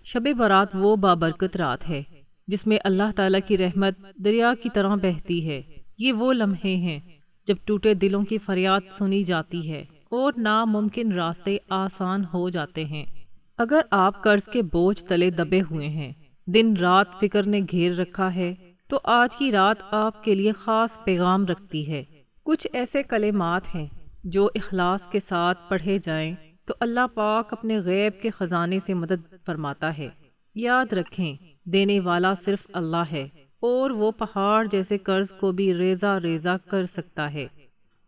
شب برات وہ بابرکت رات ہے جس میں اللہ تعالیٰ کی رحمت دریا کی طرح بہتی ہے۔ یہ وہ لمحے ہیں جب ٹوٹے دلوں کی فریاد سنی جاتی ہے اور ناممکن راستے آسان ہو جاتے ہیں۔ اگر آپ قرض کے بوجھ تلے دبے ہوئے ہیں، دن رات فکر نے گھیر رکھا ہے، تو آج کی رات آپ کے لیے خاص پیغام رکھتی ہے۔ کچھ ایسے کلمات ہیں جو اخلاص کے ساتھ پڑھے جائیں تو اللہ پاک اپنے غیب کے خزانے سے مدد فرماتا ہے۔ یاد رکھیں، دینے والا صرف اللہ ہے اور وہ پہاڑ جیسے قرض کو بھی ریزہ ریزہ کر سکتا ہے۔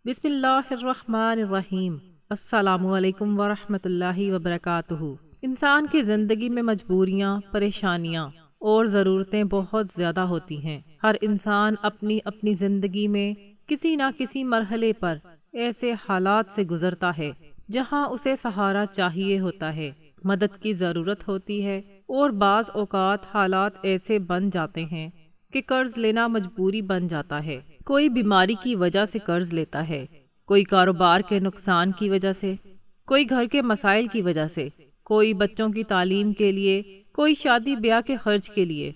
بسم اللہ الرحمن الرحیم۔ السلام علیکم ورحمۃ اللہ وبرکاتہ۔ انسان کی زندگی میں مجبوریاں، پریشانیاں اور ضرورتیں بہت زیادہ ہوتی ہیں۔ ہر انسان اپنی اپنی زندگی میں کسی نہ کسی مرحلے پر ایسے حالات سے گزرتا ہے جہاں اسے سہارا چاہیے ہوتا ہے، مدد کی ضرورت ہوتی ہے، اور بعض اوقات حالات ایسے بن جاتے ہیں کہ قرض لینا مجبوری بن جاتا ہے۔ کوئی بیماری کی وجہ سے قرض لیتا ہے، کوئی کاروبار کے نقصان کی وجہ سے، کوئی گھر کے مسائل کی وجہ سے، کوئی بچوں کی تعلیم کے لیے، کوئی شادی بیاہ کے خرچ کے لیے،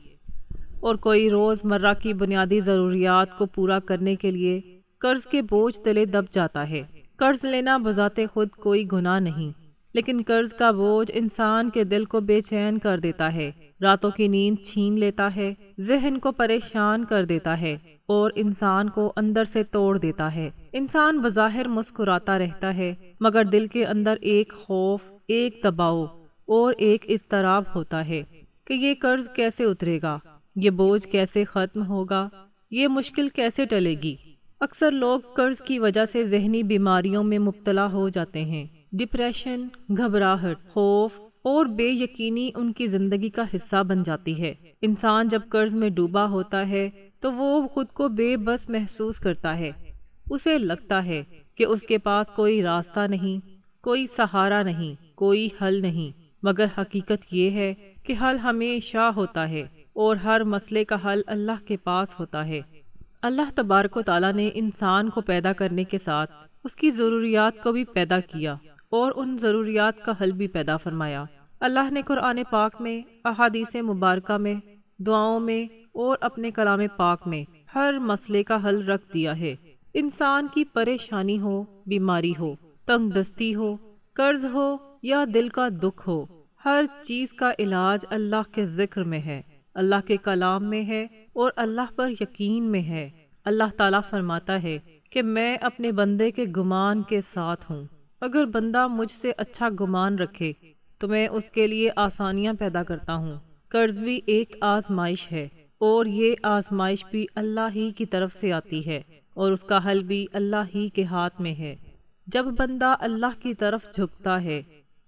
اور کوئی روز مرہ کی بنیادی ضروریات کو پورا کرنے کے لیے قرض کے بوجھ تلے دب جاتا ہے۔ قرض لینا بذات خود کوئی گناہ نہیں، لیکن قرض کا بوجھ انسان کے دل کو بے چین کر دیتا ہے، راتوں کی نیند چھین لیتا ہے، ذہن کو پریشان کر دیتا ہے اور انسان کو اندر سے توڑ دیتا ہے۔ انسان بظاہر مسکراتا رہتا ہے مگر دل کے اندر ایک خوف، ایک دباؤ اور ایک اضطراب ہوتا ہے کہ یہ قرض کیسے اترے گا، یہ بوجھ کیسے ختم ہوگا، یہ مشکل کیسے ٹلے گی۔ اکثر لوگ قرض کی وجہ سے ذہنی بیماریوں میں مبتلا ہو جاتے ہیں۔ ڈپریشن، گھبراہٹ، خوف اور بے یقینی ان کی زندگی کا حصہ بن جاتی ہے۔ انسان جب قرض میں ڈوبا ہوتا ہے تو وہ خود کو بے بس محسوس کرتا ہے۔ اسے لگتا ہے کہ اس کے پاس کوئی راستہ نہیں، کوئی سہارا نہیں، کوئی حل نہیں، مگر حقیقت یہ ہے کہ حل ہمیشہ ہوتا ہے اور ہر مسئلے کا حل اللہ کے پاس ہوتا ہے۔ اللہ تبارک و تعالیٰ نے انسان کو پیدا کرنے کے ساتھ اس کی ضروریات کو بھی پیدا کیا اور ان ضروریات کا حل بھی پیدا فرمایا۔ اللہ نے قرآن پاک میں، احادیث مبارکہ میں، دعاؤں میں اور اپنے کلام پاک میں ہر مسئلے کا حل رکھ دیا ہے۔ انسان کی پریشانی ہو، بیماری ہو، تنگ دستی ہو، قرض ہو یا دل کا دکھ ہو، ہر چیز کا علاج اللہ کے ذکر میں ہے، اللہ کے کلام میں ہے اور اللہ پر یقین میں ہے۔ اللہ تعالیٰ فرماتا ہے کہ میں اپنے بندے کے گمان کے ساتھ ہوں۔ اگر بندہ مجھ سے اچھا گمان رکھے تو میں اس کے لیے آسانیاں پیدا کرتا ہوں۔ قرض بھی ایک آزمائش ہے اور یہ آزمائش بھی اللہ ہی کی طرف سے آتی ہے اور اس کا حل بھی اللہ ہی کے ہاتھ میں ہے۔ جب بندہ اللہ کی طرف جھکتا ہے،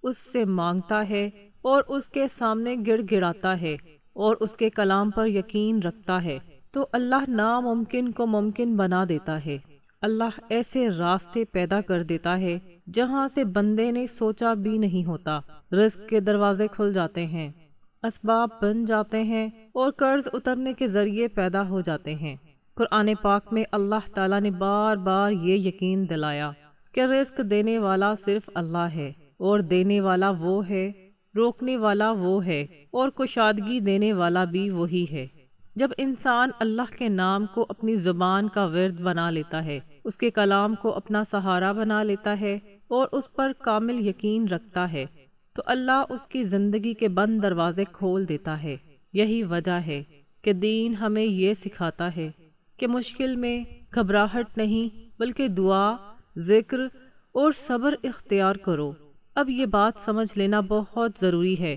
اس سے مانگتا ہے اور اس کے سامنے گڑ گڑاتا ہے اور اس کے کلام پر یقین رکھتا ہے تو اللہ ناممکن کو ممکن بنا دیتا ہے۔ اللہ ایسے راستے پیدا کر دیتا ہے جہاں سے بندے نے سوچا بھی نہیں ہوتا۔ رزق کے دروازے کھل جاتے ہیں، اسباب بن جاتے ہیں اور قرض اترنے کے ذریعے پیدا ہو جاتے ہیں۔ قرآن پاک میں اللہ تعالیٰ نے بار بار یہ یقین دلایا کہ رزق دینے والا صرف اللہ ہے اور دینے والا وہ ہے، روکنے والا وہ ہے اور کشادگی دینے والا بھی وہی ہے۔ جب انسان اللہ کے نام کو اپنی زبان کا ورد بنا لیتا ہے، اس کے کلام کو اپنا سہارا بنا لیتا ہے اور اس پر کامل یقین رکھتا ہے تو اللہ اس کی زندگی کے بند دروازے کھول دیتا ہے۔ یہی وجہ ہے کہ دین ہمیں یہ سکھاتا ہے کہ مشکل میں گھبراہٹ نہیں بلکہ دعا، ذکر اور صبر اختیار کرو۔ اب یہ بات سمجھ لینا بہت ضروری ہے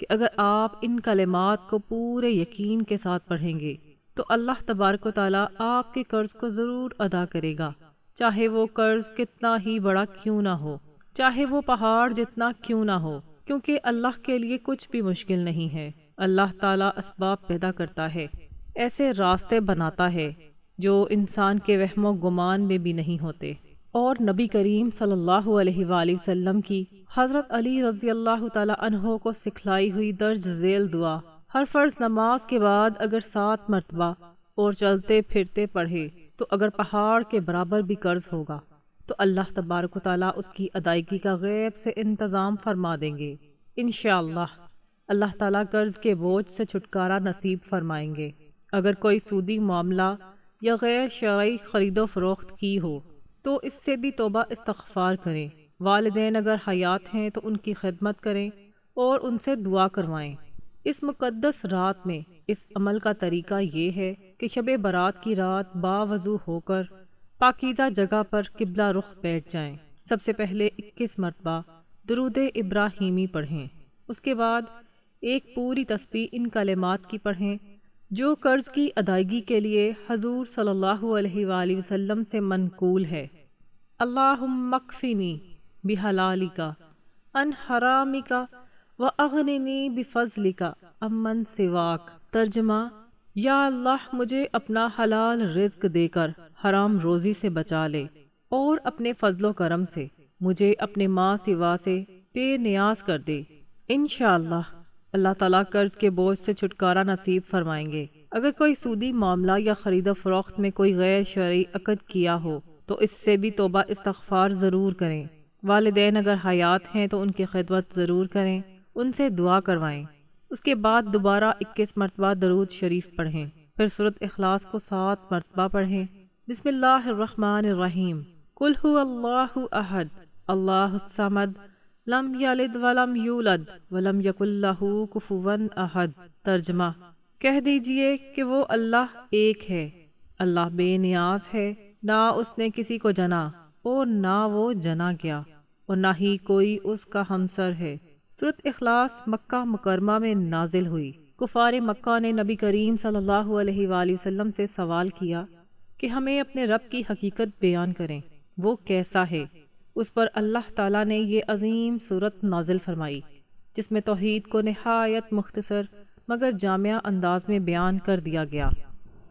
کہ اگر آپ ان کلمات کو پورے یقین کے ساتھ پڑھیں گے تو اللہ تبارک و تعالیٰ آپ کے قرض کو ضرور ادا کرے گا، چاہے وہ قرض کتنا ہی بڑا کیوں نہ ہو، چاہے وہ پہاڑ جتنا کیوں نہ ہو، کیونکہ اللہ کے لیے کچھ بھی مشکل نہیں ہے۔ اللہ تعالیٰ اسباب پیدا کرتا ہے، ایسے راستے بناتا ہے جو انسان کے وہم و گمان میں بھی نہیں ہوتے۔ اور نبی کریم صلی اللہ علیہ وآلہ وسلم کی حضرت علی رضی اللہ تعالیٰ عنہ کو سکھلائی ہوئی درج ذیل دعا ہر فرض نماز کے بعد اگر 7 مرتبہ اور چلتے پھرتے پڑھے تو اگر پہاڑ کے برابر بھی قرض ہوگا تو اللہ تبارک و تعالیٰ اس کی ادائیگی کا غیب سے انتظام فرما دیں گے انشاءاللہ۔ اللہ تعالیٰ قرض کے بوجھ سے چھٹکارا نصیب فرمائیں گے۔ اگر کوئی سودی معاملہ یا غیر شرعی خرید و فروخت کی ہو تو اس سے بھی توبہ استغفار کریں۔ والدین اگر حیات ہیں تو ان کی خدمت کریں اور ان سے دعا کروائیں۔ اس مقدس رات میں اس عمل کا طریقہ یہ ہے کہ شب برات کی رات باوضو ہو کر پاکیزہ جگہ پر قبلہ رخ بیٹھ جائیں۔ سب سے پہلے 21 مرتبہ درود ابراہیمی پڑھیں، اس کے بعد ایک پوری تسبیح ان کلمات کی پڑھیں جو قرض کی ادائیگی کے لیے حضور صلی اللہ علیہ وآلہ وسلم سے منقول ہے۔ اللہم اکفنی بحلالک عن حرامک واغننی بفضلک عمن سواک۔ ترجمہ: یا اللہ مجھے اپنا حلال رزق دے کر حرام روزی سے بچا لے، اور اپنے فضل و کرم سے مجھے اپنے ماں سوا سے بے نیاز کر دے۔ انشاءاللہ اللہ تعالیٰ قرض کے بوجھ سے چھٹکارا نصیب فرمائیں گے۔ اگر کوئی سودی معاملہ یا خرید و فروخت میں کوئی غیر شرعی عقد کیا ہو تو اس سے بھی توبہ استغفار ضرور کریں۔ والدین اگر حیات ہیں تو ان کی خدمت ضرور کریں، ان سے دعا کروائیں۔ اس کے بعد دوبارہ 21 مرتبہ درود شریف پڑھیں، پھر سورۃ اخلاص کو 7 مرتبہ پڑھیں۔ بسم اللہ الرحمن الرحیم۔ قل هو اللہ احد اللہ الصمد لم یلد ولم یولد ولم یکن لہ کفوا احد۔ ترجمہ: کہہ دیجئے کہ وہ اللہ ایک ہے، اللہ بے نیاز ہے، نہ اس نے کسی کو جنا اور نہ وہ جنا گیا، اور نہ ہی کوئی اس کا ہمسر ہے۔ سورۃ اخلاص مکہ مکرمہ میں نازل ہوئی۔ کفار مکہ نے نبی کریم صلی اللہ علیہ وآلہ وسلم سے سوال کیا کہ ہمیں اپنے رب کی حقیقت بیان کریں، وہ کیسا ہے؟ اس پر اللہ تعالیٰ نے یہ عظیم سورت نازل فرمائی جس میں توحید کو نہایت مختصر مگر جامع انداز میں بیان کر دیا گیا۔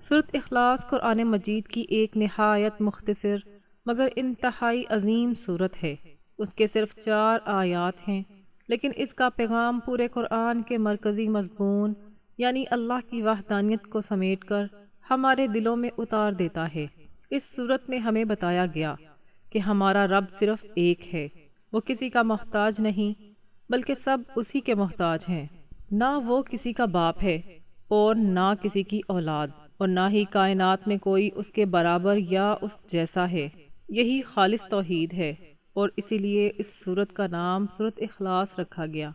سورۃ اخلاص قرآن مجید کی ایک نہایت مختصر مگر انتہائی عظیم سورت ہے۔ اس کے صرف 4 آیات ہیں، لیکن اس کا پیغام پورے قرآن کے مرکزی مضمون یعنی اللہ کی وحدانیت کو سمیٹ کر ہمارے دلوں میں اتار دیتا ہے۔ اس سورت میں ہمیں بتایا گیا کہ ہمارا رب صرف ایک ہے، وہ کسی کا محتاج نہیں بلکہ سب اسی کے محتاج ہیں۔ نہ وہ کسی کا باپ ہے اور نہ کسی کی اولاد، اور نہ ہی کائنات میں کوئی اس کے برابر یا اس جیسا ہے۔ یہی خالص توحید ہے، اور اسی لیے اس سورت کا نام سورۃ اخلاص رکھا گیا،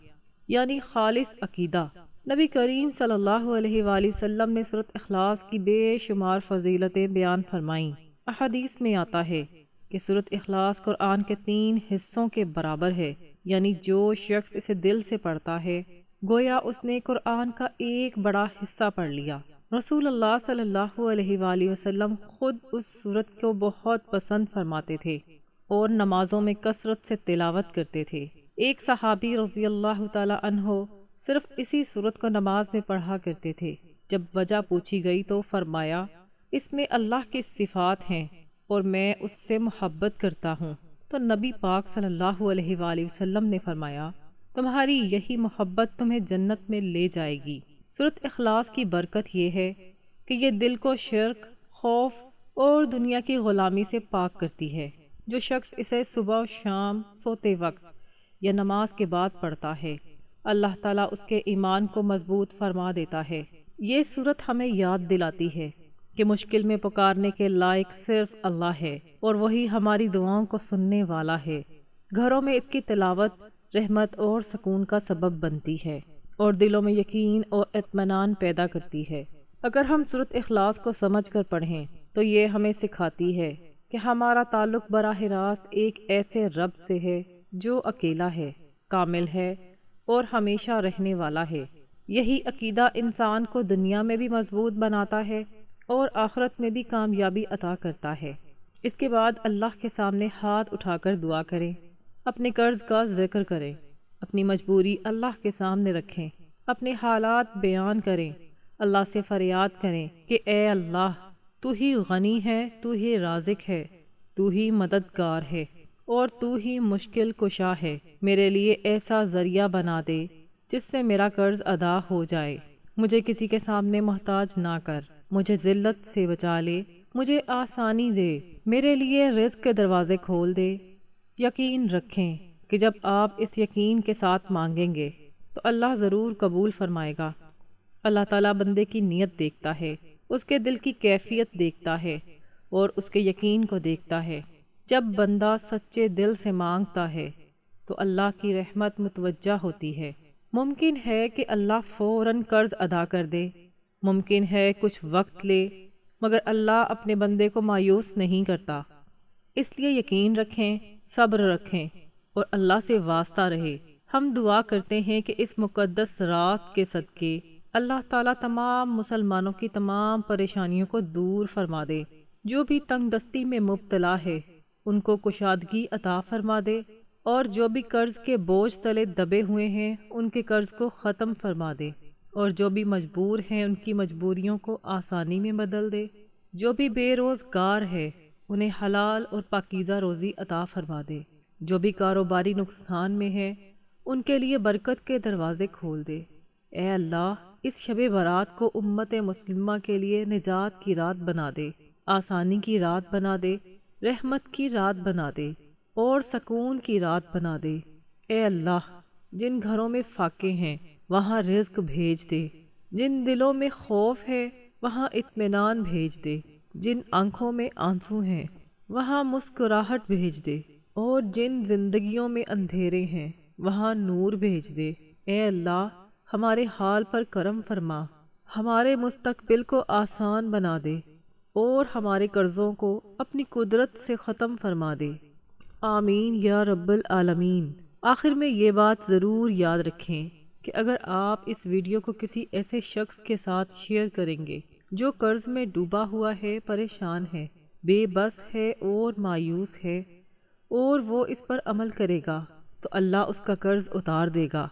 یعنی خالص عقیدہ۔ نبی کریم صلی اللہ علیہ وآلہ وسلم نے سورۃ اخلاص کی بے شمار فضیلتیں بیان فرمائیں۔ احادیث میں آتا ہے کہ سورۃ اخلاص قرآن کے 3 حصوں کے برابر ہے، یعنی جو شخص اسے دل سے پڑھتا ہے گویا اس نے قرآن کا ایک بڑا حصہ پڑھ لیا۔ رسول اللہ صلی اللہ علیہ وآلہ وسلم خود اس سورت کو بہت پسند فرماتے تھے اور نمازوں میں کثرت سے تلاوت کرتے تھے۔ ایک صحابی رضی اللہ تعالی عنہ صرف اسی سورت کو نماز میں پڑھا کرتے تھے۔ جب وجہ پوچھی گئی تو فرمایا، اس میں اللہ کی صفات ہیں اور میں اس سے محبت کرتا ہوں۔ تو نبی پاک صلی اللہ علیہ وآلہ وسلم نے فرمایا، تمہاری یہی محبت تمہیں جنت میں لے جائے گی۔ سورۃ اخلاص کی برکت یہ ہے کہ یہ دل کو شرک، خوف اور دنیا کی غلامی سے پاک کرتی ہے۔ جو شخص اسے صبح و شام سوتے وقت یا نماز کے بعد پڑھتا ہے، اللہ تعالیٰ اس کے ایمان کو مضبوط فرما دیتا ہے۔ یہ سورت ہمیں یاد دلاتی ہے کہ مشکل میں پکارنے کے لائق صرف اللہ ہے، اور وہی ہماری دعاؤں کو سننے والا ہے۔ گھروں میں اس کی تلاوت رحمت اور سکون کا سبب بنتی ہے اور دلوں میں یقین اور اطمینان پیدا کرتی ہے۔ اگر ہم سورۃ اخلاص کو سمجھ کر پڑھیں تو یہ ہمیں سکھاتی ہے کہ ہمارا تعلق براہ راست ایک ایسے رب سے ہے جو اکیلا ہے، کامل ہے اور ہمیشہ رہنے والا ہے۔ یہی عقیدہ انسان کو دنیا میں بھی مضبوط بناتا ہے اور آخرت میں بھی کامیابی عطا کرتا ہے۔ اس کے بعد اللہ کے سامنے ہاتھ اٹھا کر دعا کریں، اپنے قرض کا ذکر کریں، اپنی مجبوری اللہ کے سامنے رکھیں، اپنے حالات بیان کریں، اللہ سے فریاد کریں کہ اے اللہ، تو ہی غنی ہے، تو ہی رازق ہے، تو ہی مددگار ہے اور تو ہی مشکل کشا ہے۔ میرے لیے ایسا ذریعہ بنا دے جس سے میرا قرض ادا ہو جائے۔ مجھے کسی کے سامنے محتاج نہ کر، مجھے ذلت سے بچا لے، مجھے آسانی دے، میرے لیے رزق کے دروازے کھول دے۔ یقین رکھیں کہ جب آپ اس یقین کے ساتھ مانگیں گے تو اللہ ضرور قبول فرمائے گا۔ اللہ تعالیٰ بندے کی نیت دیکھتا ہے، اس کے دل کی کیفیت دیکھتا ہے اور اس کے یقین کو دیکھتا ہے۔ جب بندہ سچے دل سے مانگتا ہے تو اللہ کی رحمت متوجہ ہوتی ہے۔ ممکن ہے کہ اللہ فوراً قرض ادا کر دے، ممکن ہے کچھ وقت لے، مگر اللہ اپنے بندے کو مایوس نہیں کرتا۔ اس لیے یقین رکھیں، صبر رکھیں اور اللہ سے واسطہ رہے۔ ہم دعا کرتے ہیں کہ اس مقدس رات کے صدقے اللہ تعالیٰ تمام مسلمانوں کی تمام پریشانیوں کو دور فرما دے۔ جو بھی تنگ دستی میں مبتلا ہے ان کو کشادگی عطا فرما دے، اور جو بھی قرض کے بوجھ تلے دبے ہوئے ہیں ان کے قرض کو ختم فرما دے، اور جو بھی مجبور ہیں ان کی مجبوریوں کو آسانی میں بدل دے۔ جو بھی بے روزگار ہے انہیں حلال اور پاکیزہ روزی عطا فرما دے۔ جو بھی کاروباری نقصان میں ہے ان کے لیے برکت کے دروازے کھول دے۔ اے اللہ، اس شب برات کو امت مسلمہ کے لیے نجات کی رات بنا دے، آسانی کی رات بنا دے، رحمت کی رات بنا دے اور سکون کی رات بنا دے۔ اے اللہ، جن گھروں میں فاقے ہیں وہاں رزق بھیج دے، جن دلوں میں خوف ہے وہاں اطمینان بھیج دے، جن آنکھوں میں آنسو ہیں وہاں مسکراہٹ بھیج دے، اور جن زندگیوں میں اندھیرے ہیں وہاں نور بھیج دے۔ اے اللہ، ہمارے حال پر کرم فرما، ہمارے مستقبل کو آسان بنا دے اور ہمارے قرضوں کو اپنی قدرت سے ختم فرما دے۔ آمین یا رب العالمین۔ آخر میں یہ بات ضرور یاد رکھیں کہ اگر آپ اس ویڈیو کو کسی ایسے شخص کے ساتھ شیئر کریں گے جو قرض میں ڈوبا ہوا ہے، پریشان ہے، بے بس ہے اور مایوس ہے، اور وہ اس پر عمل کرے گا تو اللہ اس کا قرض اتار دے گا،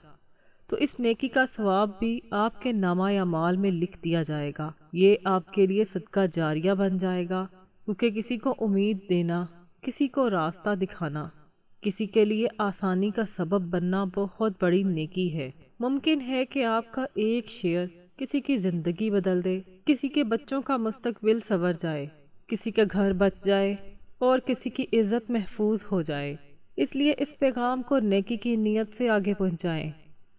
تو اس نیکی کا ثواب بھی آپ کے نامہ اعمال میں لکھ دیا جائے گا۔ یہ آپ کے لیے صدقہ جاریہ بن جائے گا، کیونکہ کسی کو امید دینا، کسی کو راستہ دکھانا، کسی کے لیے آسانی کا سبب بننا بہت بڑی نیکی ہے۔ ممکن ہے کہ آپ کا ایک شیئر کسی کی زندگی بدل دے، کسی کے بچوں کا مستقبل سنور جائے، کسی کا گھر بچ جائے اور کسی کی عزت محفوظ ہو جائے۔ اس لیے اس پیغام کو نیکی کی نیت سے آگے پہنچائیں،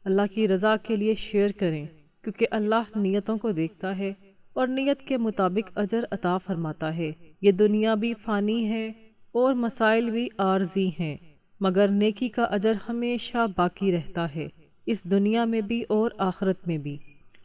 اللہ کی رضا کے لیے شیئر کریں، کیونکہ اللہ نیتوں کو دیکھتا ہے اور نیت کے مطابق اجر عطا فرماتا ہے۔ یہ دنیا بھی فانی ہے اور مسائل بھی عارضی ہیں، مگر نیکی کا اجر ہمیشہ باقی رہتا ہے، اس دنیا میں بھی اور آخرت میں بھی۔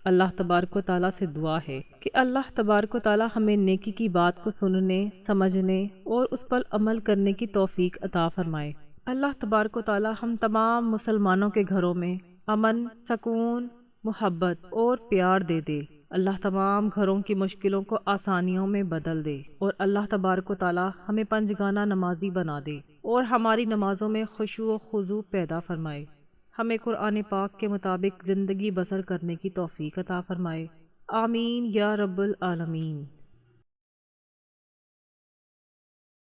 اللہ تبارک و تعالیٰ سے دعا ہے کہ اللہ تبارک و تعالیٰ ہمیں نیکی کی بات کو سننے، سمجھنے اور اس پر عمل کرنے کی توفیق عطا فرمائے۔ اللہ تبارک و تعالیٰ ہم تمام مسلمانوں کے گھروں میں امن، سکون، محبت اور پیار دے دے۔ اللہ تمام گھروں کی مشکلوں کو آسانیوں میں بدل دے، اور اللہ تبارک و تعالیٰ ہمیں پنجگانہ نمازی بنا دے اور ہماری نمازوں میں خشوع و خضوع پیدا فرمائے۔ ہمیں قرآن پاک کے مطابق زندگی بسر کرنے کی توفیق عطا فرمائے۔ آمین یا رب العالمین۔